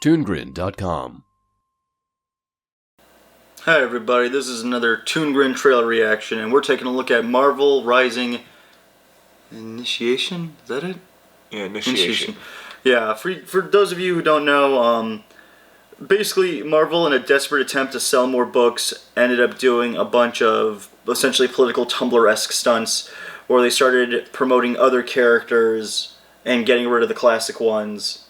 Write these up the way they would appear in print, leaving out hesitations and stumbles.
ToonGrin.com. Hi everybody, this is another ToonGrin trailer reaction, and we're taking a look at Marvel Rising Initiation? Is that it? Yeah, Initiation. Yeah, for those of you who don't know, basically Marvel, in a desperate attempt to sell more books, ended up doing a bunch of essentially political Tumblr-esque stunts where they started promoting other characters and getting rid of the classic ones.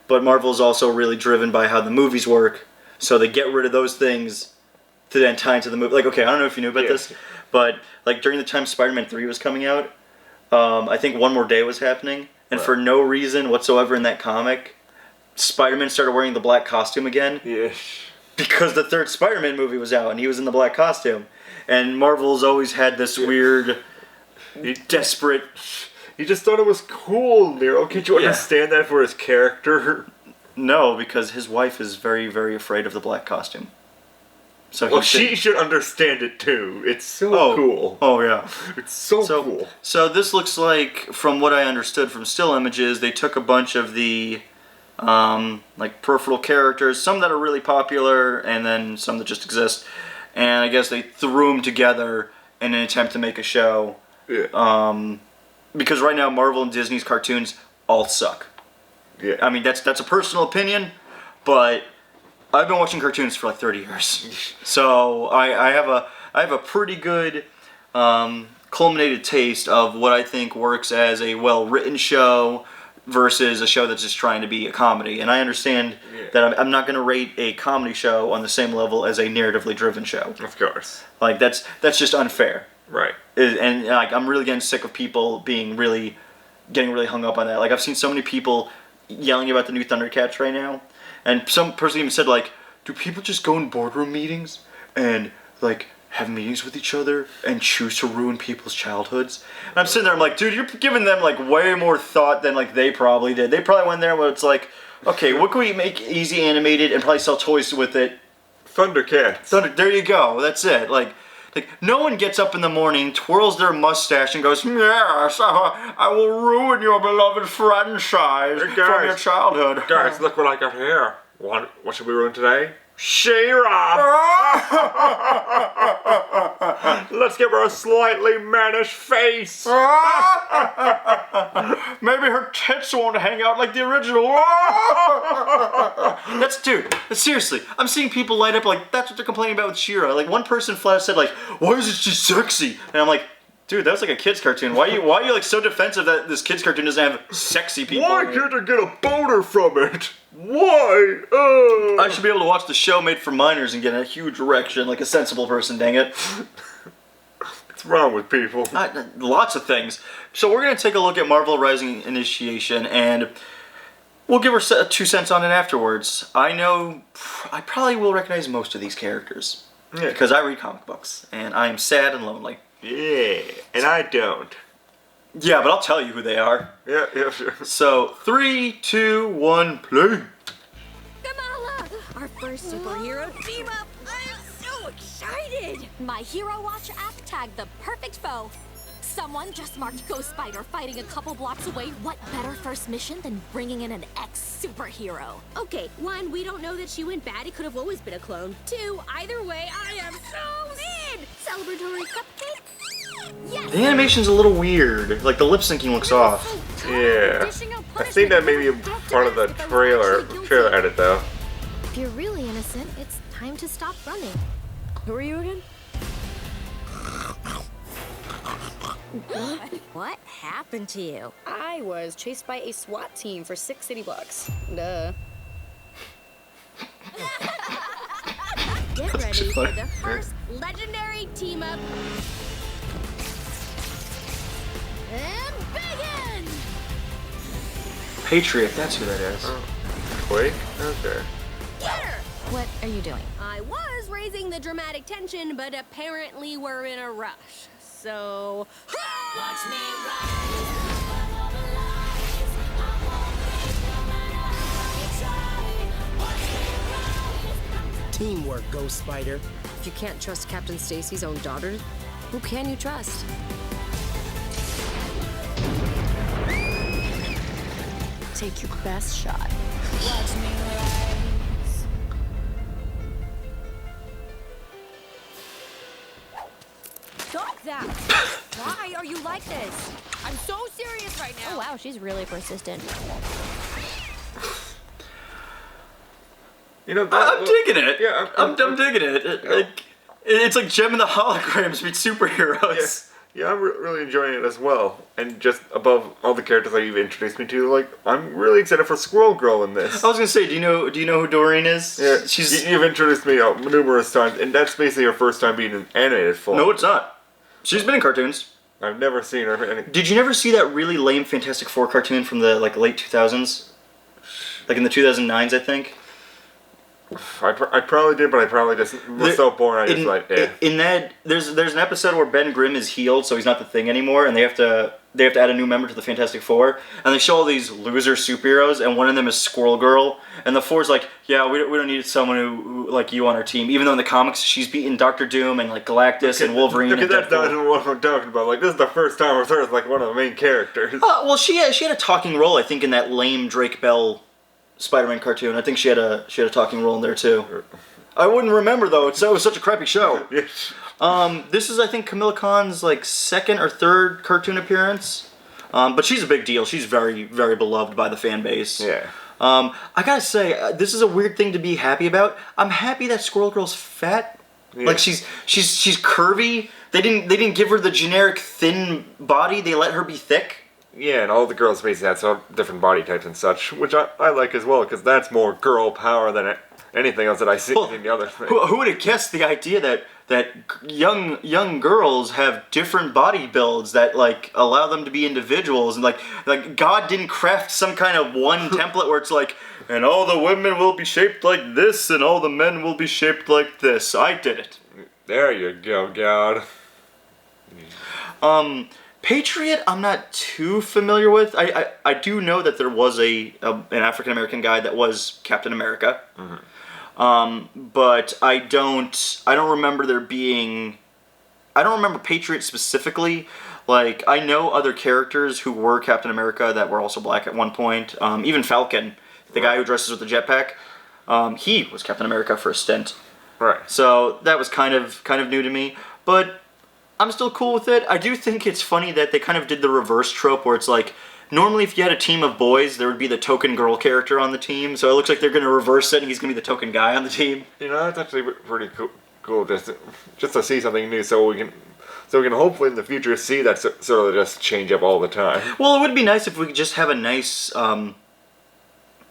But Marvel's also really driven by how the movies work, so they get rid of those things to then tie into the movie. Like, okay, I don't know if you knew about this, but like during the time Spider-Man 3 was coming out, I think One More Day was happening, and for no reason whatsoever in that comic, Spider-Man started wearing the black costume again. Yeah. Because the third Spider-Man movie was out, and he was in the black costume. And Marvel's always had this weird, desperate... He just thought it was cool, Nero. Can't you understand that for his character? No, because his wife is very, very afraid of the black costume. So well, she should understand it too. It's so cool. Oh, yeah. It's so cool. So this looks like, from what I understood from still images, they took a bunch of the like peripheral characters, some that are really popular, and then some that just exist. And I guess they threw them together in an attempt to make a show. Yeah. Because right now Marvel and Disney's cartoons all suck. Yeah. I mean, that's a personal opinion, but I've been watching cartoons for like 30 years. So I have a pretty good culminated taste of what I think works as a well-written show versus a show that's just trying to be a comedy. And I understand that I'm not going to rate a comedy show on the same level as a narratively driven show. Of course. Like, that's just unfair. Right. And like, I'm really getting sick of people getting really hung up on that. Like, I've seen so many people yelling about the new Thundercats right now, and some person even said, like, do people just go in boardroom meetings and like have meetings with each other and choose to ruin people's childhoods? And I'm sitting there, I'm like, dude, you're giving them like way more thought than like they probably did. They probably went there where it's like, okay, what can we make easy animated and probably sell toys with it? Thundercats. There you go. That's it. Like, no one gets up in the morning, twirls their mustache, and goes, yes, I will ruin your beloved franchise from your childhood. Guys, look what I got here. What should we ruin today? She-Ra! Let's give her a slightly mannish face. Maybe her tits won't hang out like the original. Dude, seriously, I'm seeing people light up like, that's what they're complaining about with She-Ra. Like, one person flat out said, like, why is it just sexy? And I'm like, dude, that was like a kid's cartoon. Why are you like so defensive that this kid's cartoon doesn't have sexy people? Why can't I get a boner from it? Why? I should be able to watch the show made for minors and get a huge erection like a sensible person, dang it. What's wrong with people? Lots of things. So we're going to take a look at Marvel Rising Initiation, and we'll give her 2 cents on it afterwards. I know I probably will recognize most of these characters. Yeah. Because I read comic books, and I am sad and lonely. Yeah, and I don't. Yeah, but I'll tell you who they are. Yeah, sure. So, 3, 2, 1, play! Kamala! Our first superhero team-up! I'm so excited! My Hero Watch app tagged the perfect foe. Someone just marked Ghost Spider fighting a couple blocks away. What better first mission than bringing in an ex-superhero? Okay, 1, we don't know that she went bad. It could have always been a clone. 2, either way, I am so in! Celebratory cupcake? Yes! The animation's a little weird. Like, the lip syncing looks off. Yeah. I think that may be part of the trailer edit, though. If you're really innocent, it's time to stop running. Who are you again? What happened to you? I was chased by a SWAT team for $6 city bucks. Duh. Get ready for the first legendary team-up. And begin! Patriot, that's who that is. Quake? Okay. Get her! What are you doing? I was raising the dramatic tension, but apparently we're in a rush. So... Watch me rise. Teamwork, Ghost Spider. If you can't trust Captain Stacy's own daughter, who can you trust? Take your best shot. Watch me rise. that. Why are you like this? I'm so serious right now. Oh wow, she's really persistent. You know, I'm digging it. Yeah, I'm digging it. It's like Gem and the Holograms meet superheroes. Yeah, I'm really enjoying it as well. And just above all the characters that you've introduced me to, like, I'm really excited for Squirrel Girl in this. I was gonna say, do you know who Doreen is? Yeah, she's. You've introduced me numerous times, and that's basically her first time being in animated form. No, it's not. She's been in cartoons. I've never seen her. Did you never see that really lame Fantastic Four cartoon from the late 2000s? Like in the 2009s, I think. I probably did, but I probably just was so bored. In that, there's an episode where Ben Grimm is healed, so he's not the Thing anymore, and they have to add a new member to the Fantastic Four, and they show all these loser superheroes, and one of them is Squirrel Girl, and the Four's like, yeah, we don't need someone who like you on our team, even though in the comics she's beaten Doctor Doom and like Galactus and Wolverine. Because that's not what I'm talking about. Like, this is the first time I've heard of like one of the main characters. Well, she had a talking role, I think, in that lame Drake Bell Spider-Man cartoon. I think she had a talking role in there too. I wouldn't remember though. It was such a crappy show. Yes. This is, I think, Camilla Khan's like second or third cartoon appearance. But she's a big deal. She's very, very beloved by the fan base. Yeah. I gotta say, this is a weird thing to be happy about. I'm happy that Squirrel Girl's fat. Yeah. Like she's curvy. They didn't give her the generic thin body. They let her be thick. Yeah, and all the girls basically had so different body types and such, which I like as well, because that's more girl power than anything else that I see in the other thing. Who would have guessed the idea that young girls have different body builds that like allow them to be individuals, and like God didn't craft some kind of one template where it's like, and all the women will be shaped like this and all the men will be shaped like this. I did it. There you go, God. Patriot, I'm not too familiar with. I do know that there was an African American guy that was Captain America. Mm-hmm. But I don't remember there being. I don't remember Patriot specifically. Like, I know other characters who were Captain America that were also black at one point. Even Falcon, the guy who dresses with the jetpack, he was Captain America for a stint. Right. So that was kind of new to me, but I'm still cool with it. I do think it's funny that they kind of did the reverse trope where it's like, normally if you had a team of boys, there would be the token girl character on the team. So it looks like they're going to reverse it and he's going to be the token guy on the team. You know, that's actually pretty cool just to see something new so we can hopefully in the future see that sort of just change up all the time. Well, it would be nice if we could just have a nice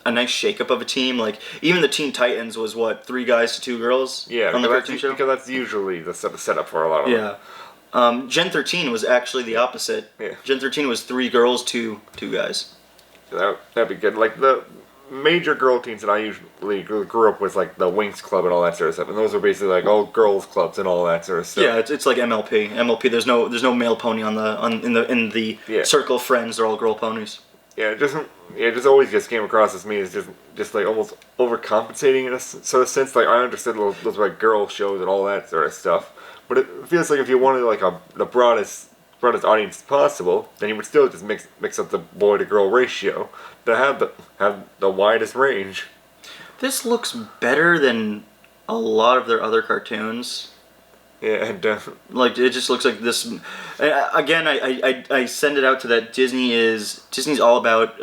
shakeup of a team. Like, even the Teen Titans was, 3 guys to 2 girls on the cartoon show? Because that's usually the setup for a lot of them. Gen 13 was actually the opposite. Yeah. Gen 13 was 3 girls, 2 guys. That'd be good. Like, the major girl teams that I usually grew up with, like the Winx Club and all that sort of stuff, and those are basically like all girls clubs and all that sort of stuff. Yeah, it's like MLP. MLP. There's no male pony in the circle of friends. They're all girl ponies. Yeah, it just always just came across as me as just like almost overcompensating in a sort of sense. Like, I understood those like girl shows and all that sort of stuff, but it feels like if you wanted like the broadest audience possible, then you would still just mix up the boy to girl ratio to have the widest range. This looks better than a lot of their other cartoons. Yeah, and like, it just looks like this. Again, I send it out to that Disney's all about.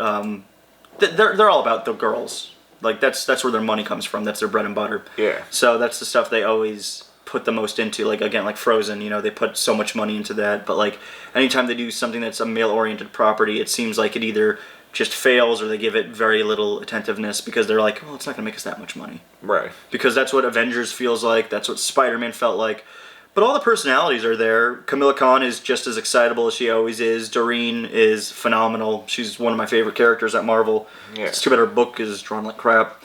They're all about the girls. Like, that's where their money comes from. That's their bread and butter. Yeah. So that's the stuff they always put the most into. Like, again, like Frozen, they put so much money into that. But like, anytime they do something that's a male-oriented property, it seems like it either just fails or they give it very little attentiveness because they're like, well, it's not gonna make us that much money. Right. Because that's what Avengers feels like. That's what Spider-Man felt like. But all the personalities are there. Camilla Khan is just as excitable as she always is. Doreen is phenomenal. She's one of my favorite characters at Marvel. Yeah. It's too bad her book is drawn like crap.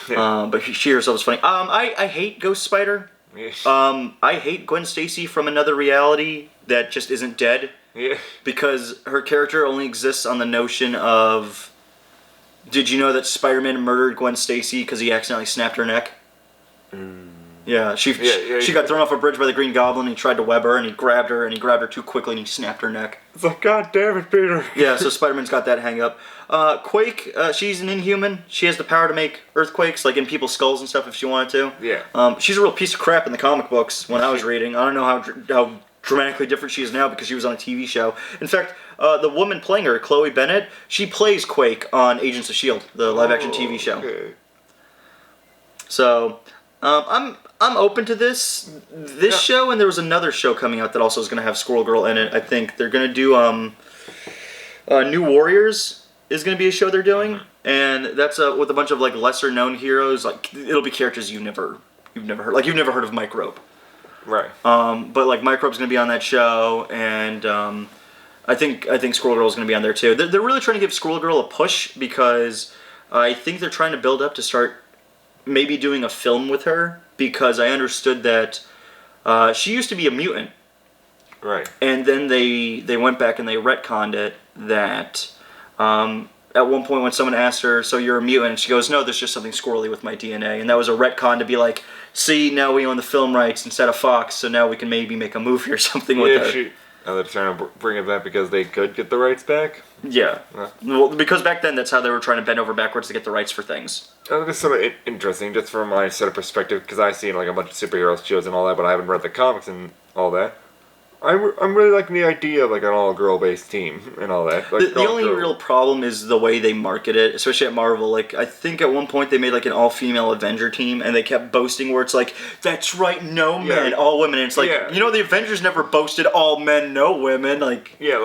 Yeah. But she herself is funny. I hate Ghost Spider. Yeah. I hate Gwen Stacy from another reality that just isn't dead. Yeah. Because her character only exists on the notion of, did you know that Spider-Man murdered Gwen Stacy because he accidentally snapped her neck? Yeah, she got thrown off a bridge by the Green Goblin, and he tried to web her, and he grabbed her too quickly, and he snapped her neck. It's like, God damn it, Peter. Yeah, so Spider-Man's got that hang up. Quake, she's an Inhuman. She has the power to make earthquakes, like in people's skulls and stuff if she wanted to. Yeah. She's a real piece of crap in the comic books when I was reading. I don't know how dramatically different she is now because she was on a TV show. In fact, the woman playing her, Chloe Bennett, she plays Quake on Agents of S.H.I.E.L.D., the live-action TV show. Okay. So, I'm open to this show, and there was another show coming out that also is going to have Squirrel Girl in it. I think they're going to do New Warriors is going to be a show they're doing, and that's with a bunch of like lesser known heroes. Like it'll be characters you've never heard. Like you've never heard of Microbe. Right. But like Microbe's going to be on that show, and I think Squirrel Girl is going to be on there too. They're really trying to give Squirrel Girl a push because I think they're trying to build up to start maybe doing a film with her, because I understood that she used to be a mutant. Right. And then they went back and they retconned it that at one point when someone asked her, so you're a mutant, and she goes, no, there's just something squirrely with my DNA. And that was a retcon to be like, see, now we own the film rights instead of Fox, so now we can maybe make a movie or something with her. They're trying to bring it back because they could get the rights back? Yeah. Well, because back then that's how they were trying to bend over backwards to get the rights for things. It's sort of interesting, just from my sort of perspective, because I've seen like a bunch of superhero shows and all that, but I haven't read the comics and all that. I'm really liking the idea of like an all-girl based team and all that. Like, the only real problem is the way they market it, especially at Marvel. Like, I think at one point they made like an all-female Avenger team, and they kept boasting where it's like, that's right, no men, all women. And it's like, you know, the Avengers never boasted all men, no women. Like, yeah,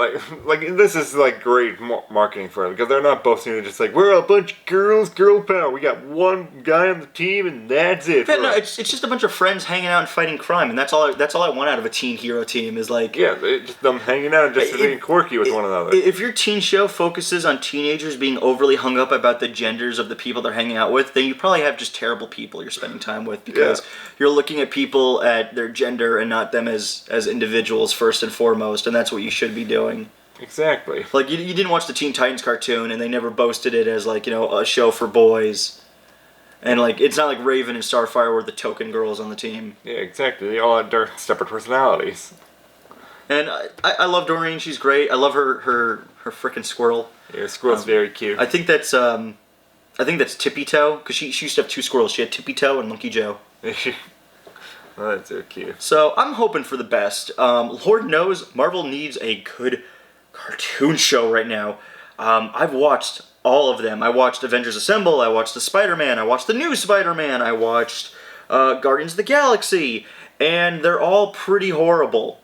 like this is like great marketing for them, because they're not boasting. They're just like, we're a bunch of girls, girl power. We got one guy on the team, and that's it. Yeah, no, it's just a bunch of friends hanging out and fighting crime, and that's all I want out of a teen hero team is like, just them hanging out and just being quirky with one another. If your teen show focuses on teenagers being overly hung up about the genders of the people they're hanging out with, then you probably have just terrible people you're spending time with, because you're looking at people at their gender and not them as individuals first and foremost, and that's what you should be doing. Exactly. Like, you didn't watch the Teen Titans cartoon, and they never boasted it as, like, you know, a show for boys. And, like, it's not like Raven and Starfire were the token girls on the team. Yeah, exactly. They all had their separate personalities. And I love Doreen. She's great. I love her frickin' squirrel. Yeah, squirrel's very cute. I think that's Tippy Toe, because she used to have two squirrels. She had Tippy Toe and Monkey Joe. Oh, that's so cute. So I'm hoping for the best. Lord knows Marvel needs a good cartoon show right now. I've watched all of them. I watched Avengers Assemble. I watched the Spider-Man. I watched the new Spider-Man. I watched Guardians of the Galaxy, and they're all pretty horrible.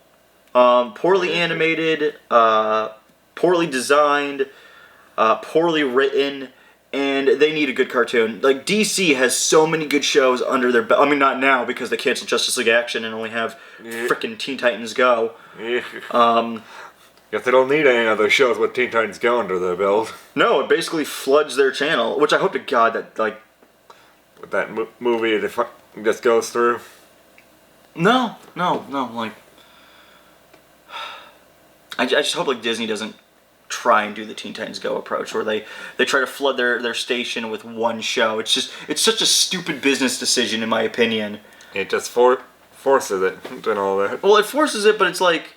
Poorly animated, poorly designed, poorly written, and they need a good cartoon. Like, DC has so many good shows under their belt. I mean, not now, because they canceled Justice League Action and only have frickin' Teen Titans Go. Guess they don't need any other shows with Teen Titans Go under their belt. No, it basically floods their channel, which I hope to God that, like... With that movie that just goes through? No, like... I just hope like Disney doesn't try and do the Teen Titans Go approach, where they try to flood their station with one show. It's such a stupid business decision, in my opinion. It just forces it and all that. Well, it forces it, but it's like,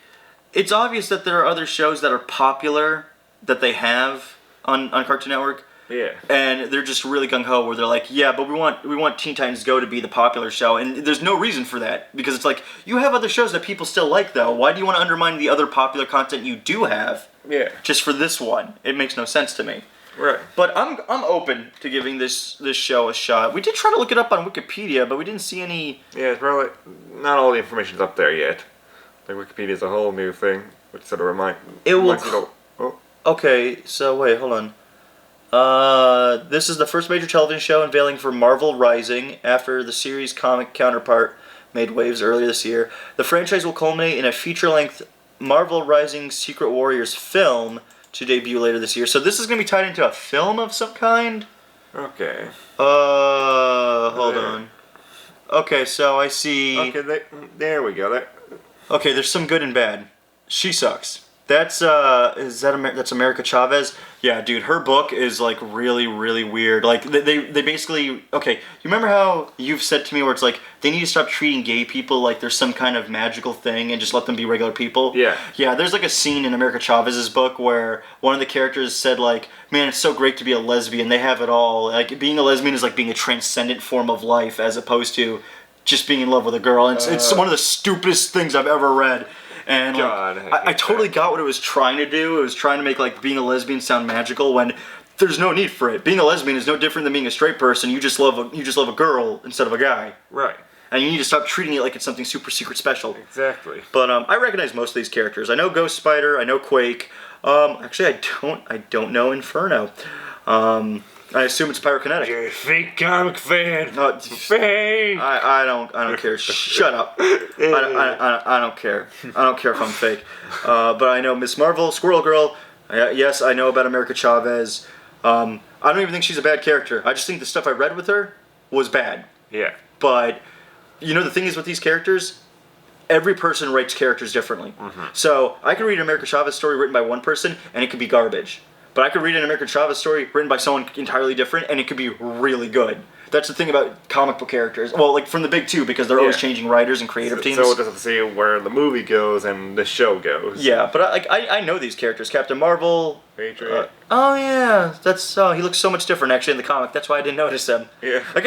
it's obvious that there are other shows that are popular that they have on Cartoon Network. Yeah. And they're just really gung-ho, where they're like, yeah, but we want Teen Titans Go to be the popular show, and there's no reason for that, because it's like, you have other shows that people still like, though. Why do you want to undermine the other popular content you do have? Yeah. Just for this one. It makes no sense to me. Right. But I'm open to giving this show a shot. We did try to look it up on Wikipedia, but we didn't see any... Yeah, it's probably not all the information's up there yet. Like, Wikipedia's a whole new thing, which sort of reminds you to... Okay, so wait, hold on. This is the first major television show unveiling for Marvel Rising after the series' comic counterpart made waves earlier this year. The franchise will culminate in a feature-length Marvel Rising Secret Warriors film to debut later this year. So this is going to be tied into a film of some kind? Okay. Hold on. Okay, so I see... Okay, there we go. Okay, there's some good and bad. She sucks. That's that's America Chavez? Yeah, dude, her book is like really, really weird. Like they basically, okay, you remember how you've said to me where it's like they need to stop treating gay people like there's some kind of magical thing and just let them be regular people? Yeah. Yeah, there's like a scene in America Chavez's book where one of the characters said like, man, it's so great to be a lesbian. They have it all. Like being a lesbian is like being a transcendent form of life as opposed to just being in love with a girl. And it's one of the stupidest things I've ever read. And God, like, I totally got what it was trying to do. It was trying to make like being a lesbian sound magical when there's no need for it. Being a lesbian is no different than being a straight person. You just love a girl instead of a guy. Right. And you need to stop treating it like it's something super secret special. Exactly. But I recognize most of these characters. I know Ghost Spider. I know Quake. Actually, I don't know Inferno. I assume it's pyrokinetic. You're a fake comic fan. Fake. I don't care. Shut up. I don't care. I don't care if I'm fake. But I know Miss Marvel, Squirrel Girl. Yes, I know about America Chavez. I don't even think she's a bad character. I just think the stuff I read with her was bad. Yeah. But you know the thing is with these characters, every person writes characters differently. Mm-hmm. So I could read an America Chavez story written by one person and it could be garbage. But I could read an American Chavez story written by someone entirely different, and it could be really good. That's the thing about comic book characters. Well, like from the big two, because they're always changing writers and creative teams. So we'll just have to see where the movie goes and the show goes. Yeah, but I know these characters. Captain Marvel. Patriot. Oh yeah, that's he looks so much different actually in the comic. That's why I didn't notice him. Yeah. I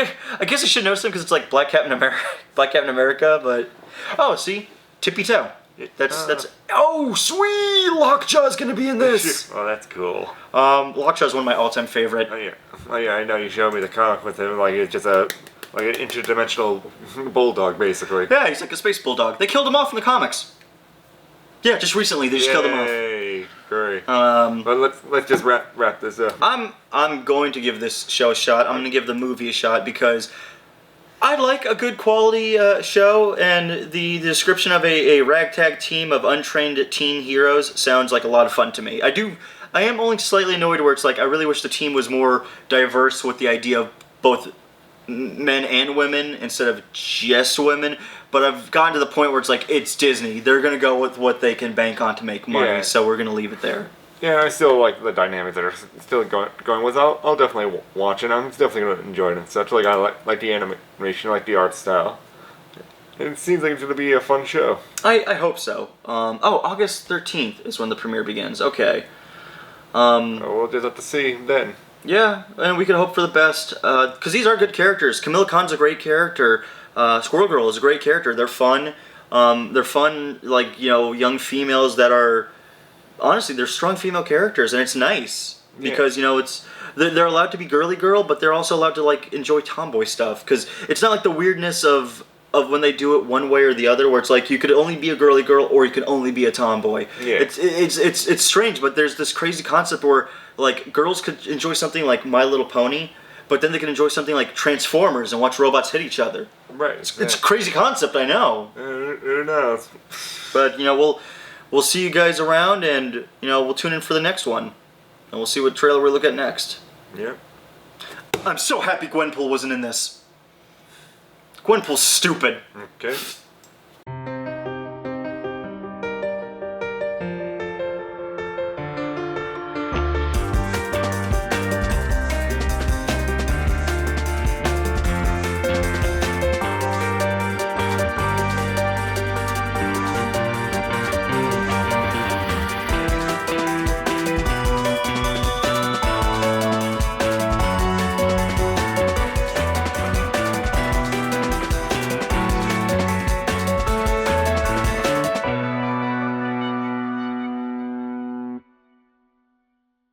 guess I should notice him because it's like Black Captain America, but see, Tippy Toe. That's oh sweet, Lockjaw's gonna be in this. Oh, that's cool. Lockjaw's one of my all-time favorite. Oh yeah, I know you showed me the comic with him. Like it's just an interdimensional bulldog, basically. Yeah, he's like a space bulldog. They killed him off in the comics. Yeah, just recently they just killed him off. Yay, great. But let's just wrap this up. I'm going to give this show a shot. I'm going to give the movie a shot because I like a good quality show, and the description of a ragtag team of untrained teen heroes sounds like a lot of fun to me. I am only slightly annoyed where it's like I really wish the team was more diverse with the idea of both men and women instead of just women. But I've gotten to the point where it's like it's Disney. They're gonna go with what they can bank on to make money, so we're gonna leave it there. Yeah, I still like the dynamics that are still going with. I'll definitely watch it. I'm definitely gonna enjoy it and such. Like I like the animation, like the art style. It seems like it's gonna be a fun show. I hope so. August 13th is when the premiere begins. Okay. We'll just have to see then. Yeah, and we can hope for the best, because these are good characters. Camilla Khan's a great character. Squirrel Girl is a great character. They're fun. They're fun, like, young females that are, honestly, they're strong female characters, and it's nice. Because, they're allowed to be girly girl, but they're also allowed to, like, enjoy tomboy stuff. Because it's not like the weirdness of when they do it one way or the other, where it's like you could only be a girly girl or you could only be a tomboy. Yeah. It's strange, but there's this crazy concept where like girls could enjoy something like My Little Pony, but then they can enjoy something like Transformers and watch robots hit each other. Right. It's a crazy concept, I know. Who knows? But we'll see you guys around, and we'll tune in for the next one, and we'll see what trailer we look at next. Yep. I'm so happy Gwenpool wasn't in this. Gwenpool's stupid. Okay.